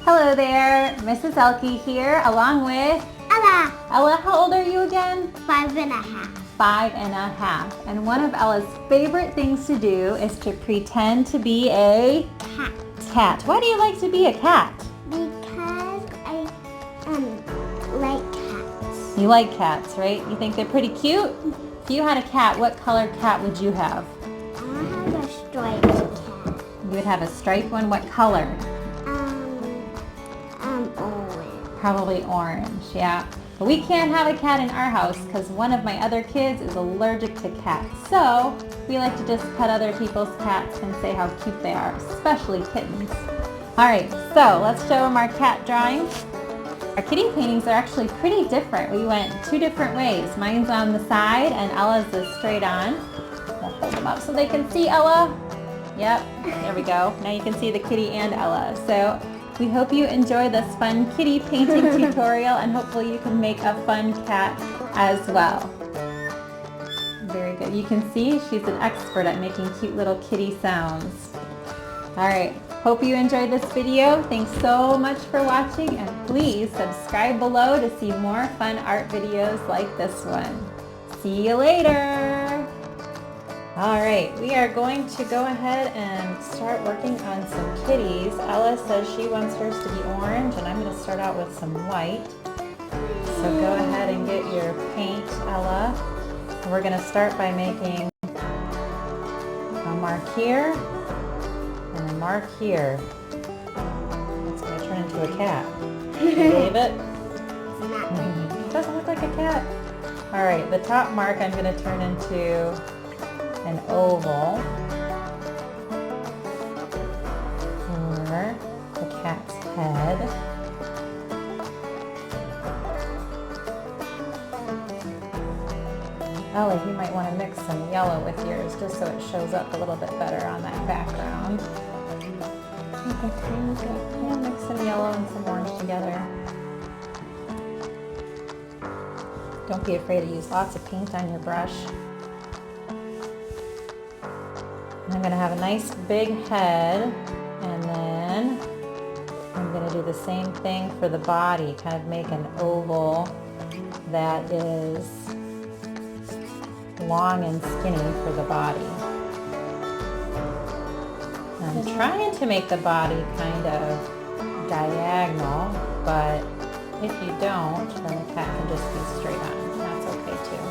Hello there, Mrs. Ehlke here, along with Ella. Ella. How old are you again? 5.5. 5.5. And one of Ella's favorite things to do is to pretend to be a cat. Why do you like to be a cat? Because I like cats. You like cats, right? You think they're pretty cute? If you had a cat, what color cat would you have? I have a striped cat. You would have a striped one. What color? Orange. Probably orange, yeah. But we can't have a cat in our house because one of my other kids is allergic to cats. So we like to just pet other people's cats and say how cute they are, especially kittens. All right, so let's show them our cat drawings. Our kitty paintings are actually pretty different. We went two different ways. Mine's on the side and Ella's is straight on. We'll hold them up so they can see Ella. Yep, there we go. Now you can see the kitty and Ella. So we hope you enjoy this fun kitty painting tutorial and hopefully you can make a fun cat as well. Very good. You can see she's an expert at making cute little kitty sounds. All right. Hope you enjoyed this video. Thanks so much for watching and please subscribe below to see more fun art videos like this one. See you later. All right, we are going to go ahead and start working on some kitties. Ella says she wants hers to be orange and I'm going to start out with some white. So go ahead and get your paint, Ella. And we're going to start by making a mark here. And a mark here. It's going to turn into a cat. Can you believe it? It doesn't look like a cat. All right, the top mark I'm going to turn into an oval for the cat's head. Ellie, you might want to mix some yellow with yours just so it shows up a little bit better on that background. Yeah, mix some yellow and some orange together. Don't be afraid to use lots of paint on your brush. I'm going to have a nice big head and then I'm going to do the same thing for the body, kind of make an oval that is long and skinny for the body. I'm trying to make the body kind of diagonal, but if you don't, then the cat can just be straight on. That's okay too.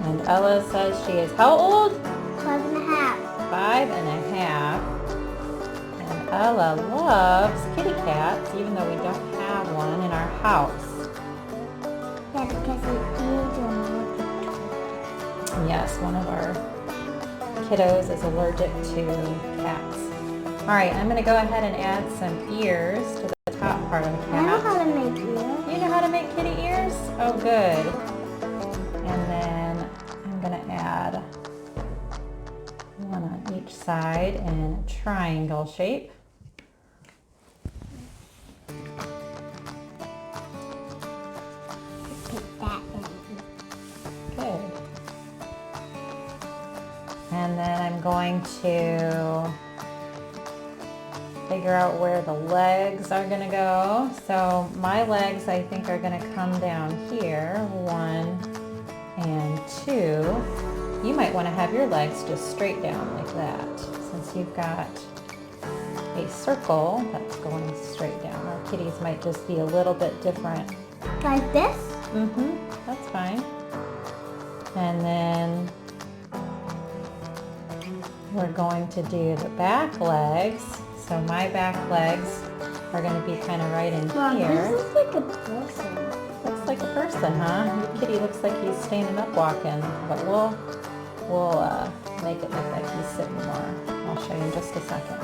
And Ella says she is how old? 5.5. 5.5. And Ella loves kitty cats, even though we don't have one in our house. Yeah, because it is allergic. Yes, one of our kiddos is allergic to cats. All right, I'm going to go ahead and add some ears to the top part of the cat. I know how to make ears. You know how to make kitty ears? Oh, good. And then I'm going to add one on each side in a triangle shape. Put that in. Good. And then I'm going to figure out where the legs are going to go. So my legs I think are going to come down here, 1 and 2. You might want to have your legs just straight down like that since you've got a circle that's going straight down. Our kitties might just be a little bit different. Like this? That's fine. And then we're going to do the back legs. So my back legs are going to be kind of right in here. This looks like a person. Looks like a person, huh? Your kitty looks like he's standing up walking, but we'll make it look like he's sitting more. I'll show you in just a second.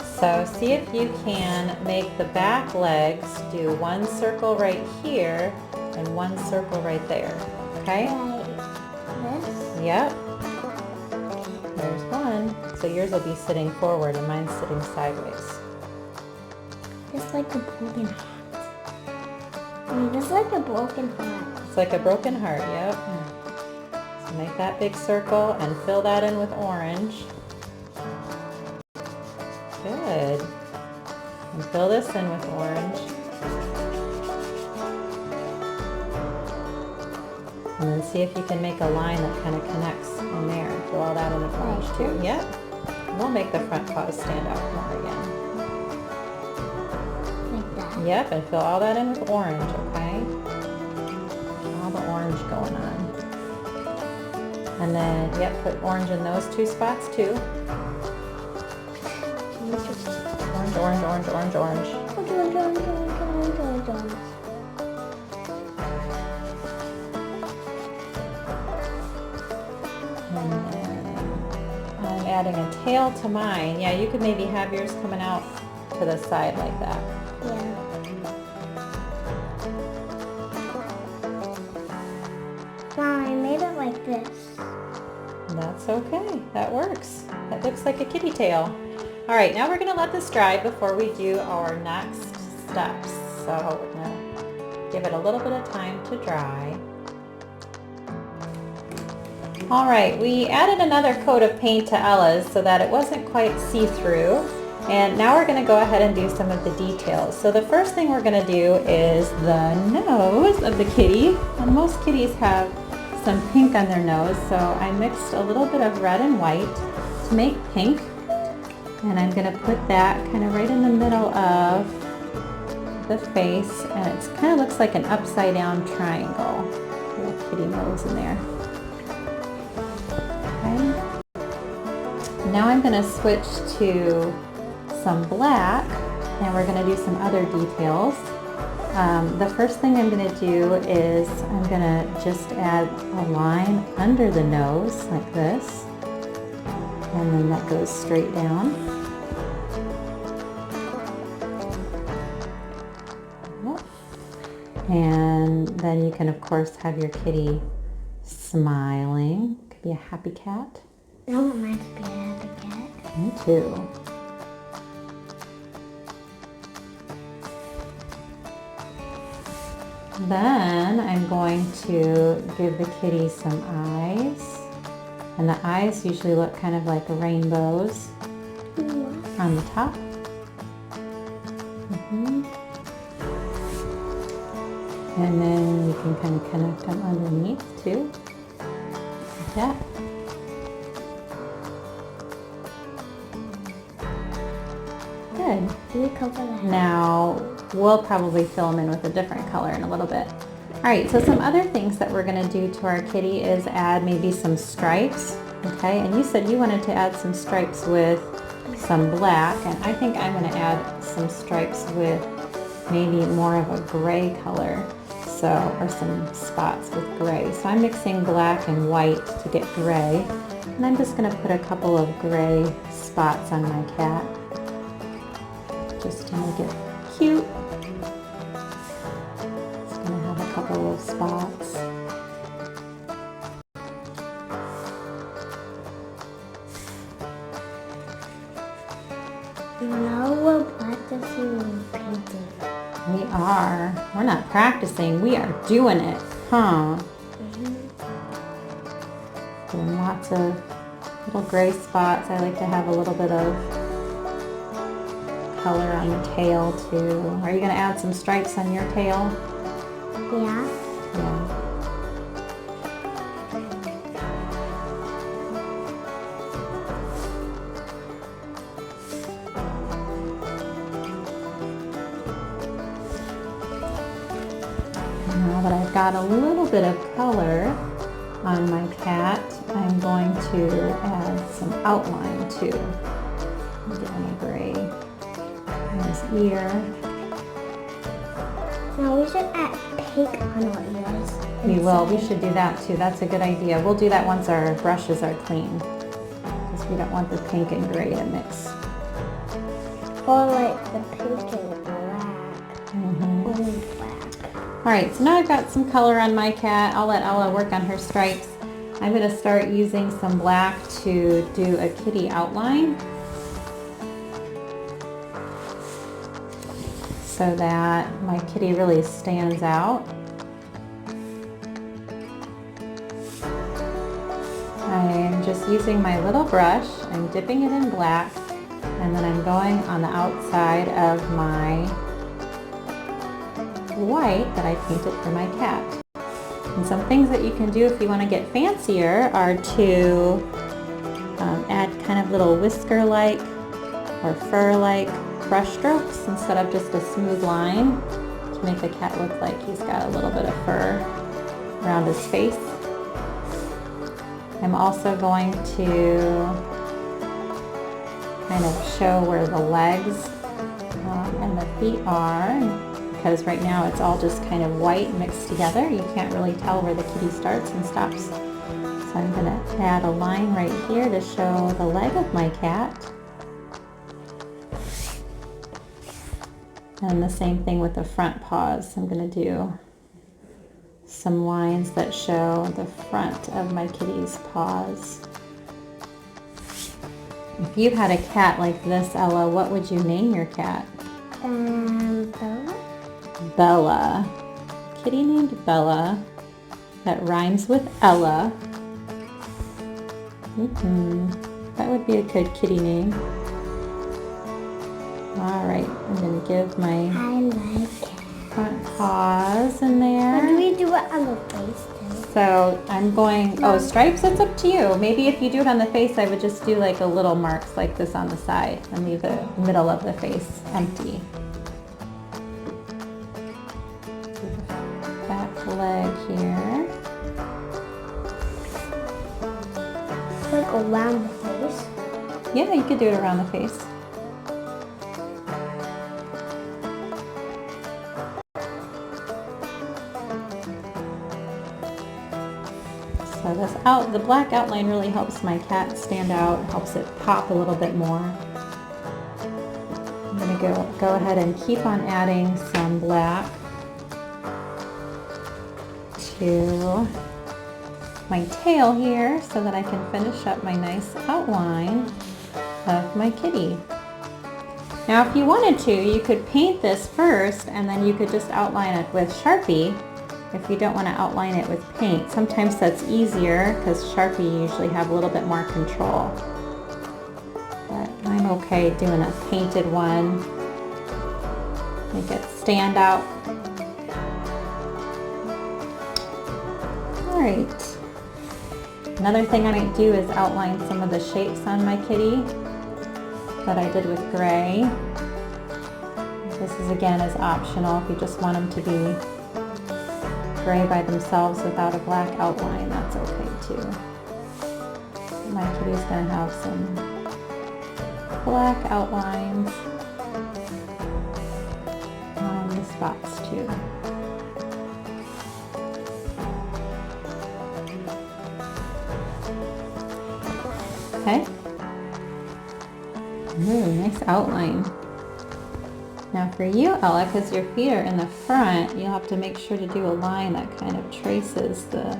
So see if you can make the back legs do one circle right here and one circle right there. Okay? Like this? Yep. There's one. So yours will be sitting forward and mine's sitting sideways. Just like a broken heart. Just like a broken heart. It's like a broken heart, yep. So Make that big circle and fill that in with orange. Good. And fill this in with orange. And then see if you can make a line that kind of connects in there. Fill all that in with orange too. Yep. We'll make the front paws stand out more again. Like that. Yep, and fill all that in with orange, okay? All the orange going on. And then, yep, put orange in those two spots too. Orange, orange, orange, orange, orange. And then I'm adding a tail to mine. Yeah, you could maybe have yours coming out to the side like that. Yeah. Mom, I made it like this. That's okay, that works. That looks like a kitty tail. All right, now we're gonna let this dry before we do our next steps. So we're gonna give it a little bit of time to dry. All right, we added another coat of paint to Ella's so that it wasn't quite see-through. And now we're gonna go ahead and do some of the details. So the first thing we're gonna do is the nose of the kitty. And most kitties have some pink on their nose, so I mixed a little bit of red and white to make pink. And I'm gonna put that kind of right in the middle of the face, and it kind of looks like an upside down triangle. Little kitty nose in there. Okay. Now I'm gonna switch to some black, and we're gonna do some other details. The first thing I'm going to do is I'm going to just add a line under the nose like this, and then that goes straight down. And then you can of course have your kitty smiling. Could be a happy cat. I want mine to be a happy cat. Me too. Then I'm going to give the kitty some eyes. And the eyes usually look kind of like rainbows on the top. And then you can kind of connect them underneath too. Like that. Good. Do we cover that? Now, we'll probably fill them in with a different color in a little bit. All right, so some other things that we're gonna do to our kitty is add maybe some stripes, okay? And you said you wanted to add some stripes with some black, and I think I'm gonna add some stripes with maybe more of a gray color, so, or some spots with gray. So I'm mixing black and white to get gray, and I'm just gonna put a couple of gray spots on my cat, just to make it cute. It's gonna have a couple of spots. Now we're practicing and painting. We are. We're not practicing, we are doing it, huh? Doing lots of little gray spots. I like to have a little bit of color on the tail too. Are you gonna add some stripes on your tail? Yeah. Yeah. Now that I've got a little bit of color on my cat, I'm going to add some outline too. Get on a gray on his ear. Now we should add pink on our ears. We will. We should do that too. That's a good idea. We'll do that once our brushes are clean, because we don't want the pink and gray to mix. Or like the pink and black. Only black. All right, so now I've got some color on my cat. I'll let Ella work on her stripes. I'm going to start using some black to do a kitty outline, so that my kitty really stands out. just using my little brush, I'm dipping it in black, and then I'm going on the outside of my white that I painted for my cat. And some things that you can do if you want to get fancier are to add kind of little whisker-like or fur-like brush strokes instead of just a smooth line to make the cat look like he's got a little bit of fur around his face. I'm also going to kind of show where the legs and the feet are, because right now it's all just kind of white mixed together. You can't really tell where the kitty starts and stops. So I'm going to add a line right here to show the leg of my cat. And the same thing with the front paws. I'm going to do some lines that show the front of my kitty's paws. If you had a cat like this, Ella, what would you name your cat? Bella. Bella. Kitty named Bella. That rhymes with Ella. That would be a good kitty name. Alright, I'm going to give my front paws in there. How do we do it on the face too? So I'm going, stripes, it's up to you. Maybe if you do it on the face, I would just do like a little marks like this on the side and leave the middle of the face empty. Back leg here. Like around the face? Yeah, you could do it around the face. So the black outline really helps my cat stand out, helps it pop a little bit more. I'm going to go ahead and keep on adding some black to my tail here so that I can finish up my nice outline of my kitty. Now if you wanted to, you could paint this first and then you could just outline it with Sharpie if you don't want to outline it with paint. Sometimes that's easier because Sharpie usually have a little bit more control. But I'm okay doing a painted one. Make it stand out. Alright. Another thing I might do is outline some of the shapes on my kitty that I did with gray. This is again is optional if you just want them to be gray by themselves without a black outline, that's okay too. My kitty's going to have some black outlines on the spots too. Okay. Ooh, nice outline. Now for you, Ella, because your feet are in the front, you'll have to make sure to do a line that kind of traces the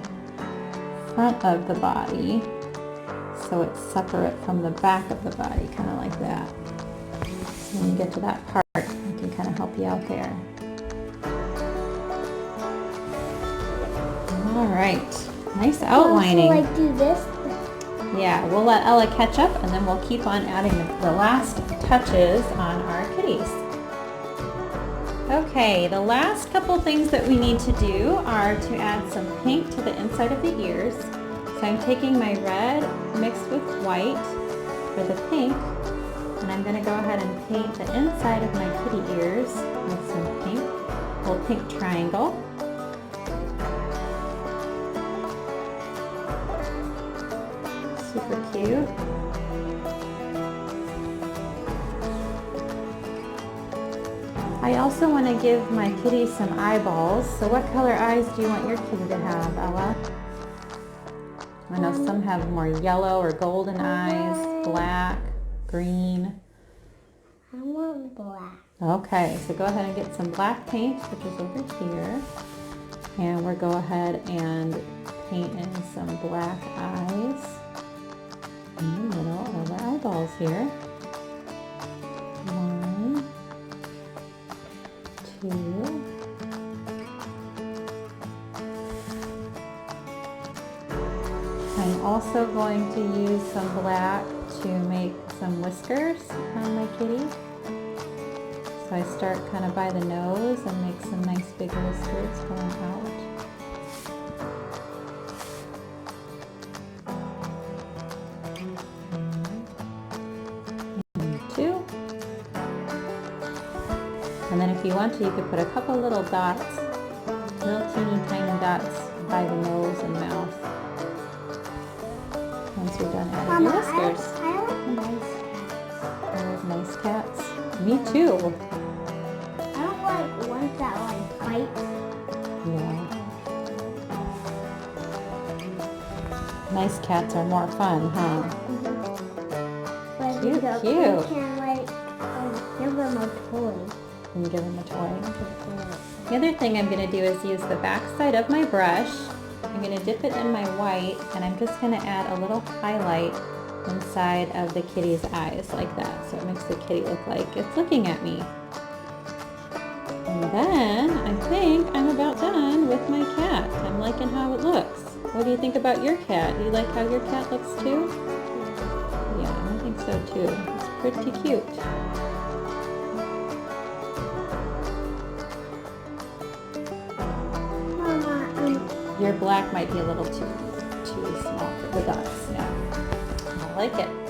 front of the body so it's separate from the back of the body, kind of like that. So when you get to that part, I can kind of help you out there. All right, nice outlining. Also, like do this. Yeah, we'll let Ella catch up and then we'll keep on adding the last touches on our kitties. Okay, the last couple things that we need to do are to add some pink to the inside of the ears. So I'm taking my red mixed with white for the pink, and I'm going to go ahead and paint the inside of my kitty ears with some pink, a little pink triangle. Super cute. I also want to give my kitty some eyeballs. So what color eyes do you want your kitty to have, Ella? I know some have more yellow or golden eyes, black, green. I want black. Okay, so go ahead and get some black paint, which is over here. And we'll go ahead and paint in some black eyes in the middle of our eyeballs here. 1, 2. I'm also going to use some black to make some whiskers on my kitty. So I start kind of by the nose and make some nice big whiskers going out. Two. And then if you want to, you could put a couple little dots, little teeny tiny dots by the nose and mouth. Once you're done adding your whiskers. I like nice cats. I love nice cats. Me too. I don't like ones that like fight. Yeah. Nice cats are more fun, huh? But Cute, you cute. can like give them a toy. And give them a toy. The other thing I'm going to do is use the back side of my brush. I'm going to dip it in my white, and I'm just going to add a little highlight inside of the kitty's eyes like that, so it makes the kitty look like it's looking at me. And then I think I'm about done with my cat. I'm liking how it looks. What do you think about your cat? Do you like how your cat looks too? Yeah, I think so too. It's pretty cute. Mama, Your black might be a little too small for the dots. Yeah, I like it.